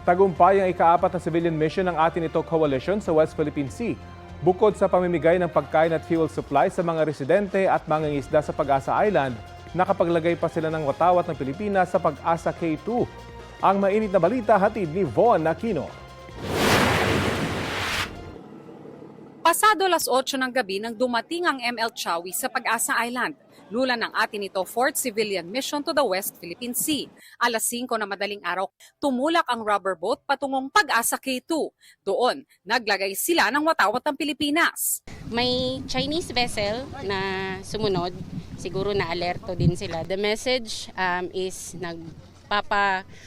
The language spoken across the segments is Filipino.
Tagumpay ang ika-4 na civilian mission ng Atin Ito Coalition sa West Philippine Sea. Bukod sa pamimigay ng pagkain at fuel supply sa mga residente at mangingisda sa Pag-asa Island, nakapaglagay pa sila ng watawat ng Pilipinas sa Pag-asa K2. Ang mainit na balita hatid ni Von Aquino. Pasado 8:00 ng gabi nang dumating ang ML Chawi sa Pag-asa Island. Lula ng Atin Ito fourth civilian mission to the West Philippine Sea. 5:00 na madaling araw, tumulak ang rubber boat patungong Pag-asa K2. Doon, naglagay sila ng watawat ng Pilipinas. May Chinese vessel na sumunod, siguro na alerto din sila. The message is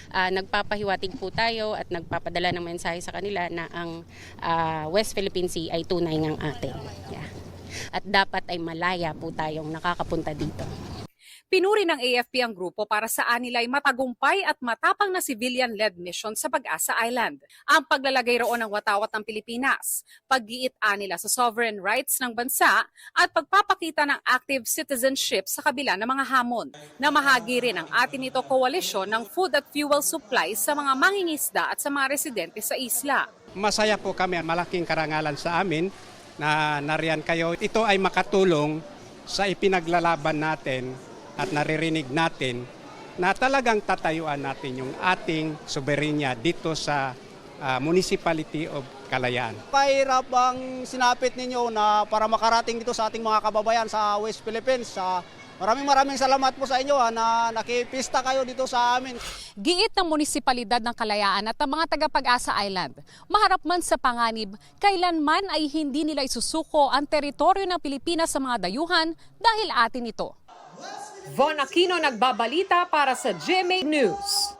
nagpapahiwatig po tayo at nagpapadala ng mensahe sa kanila na ang West Philippine Sea ay tunay ngang atin. Yeah. At dapat ay malaya po tayong nakakapunta dito. Pinuri ng AFP ang grupo para sa anilay matagumpay at matapang na civilian-led mission sa Pag-asa Island. Ang paglalagay roon ng watawat ng Pilipinas, pag-giit nila sa sovereign rights ng bansa at pagpapakita ng active citizenship sa kabila ng mga hamon. Namahagi rin ang Atin Ito Coalition ng food at fuel supply sa mga mangingisda at sa mga residente sa isla. Masaya po kami, malaking karangalan sa amin na nariyan kayo. Ito ay makatulong sa ipinaglalaban natin at naririnig natin na talagang tatayuan natin yung ating soberenya dito sa Municipality of Kalayaan. Pahirap ang sinapit ninyo na para makarating dito sa ating mga kababayan sa West Philippines. Maraming salamat po sa inyo na nakipista kayo dito sa amin. Giit ng munisipalidad ng Kalayaan at ang mga taga-Pag-asa Island, maharap man sa panganib, kailanman ay hindi nila isusuko ang teritoryo ng Pilipinas sa mga dayuhan dahil atin ito. Von Aquino nagbabalita para sa GMA News.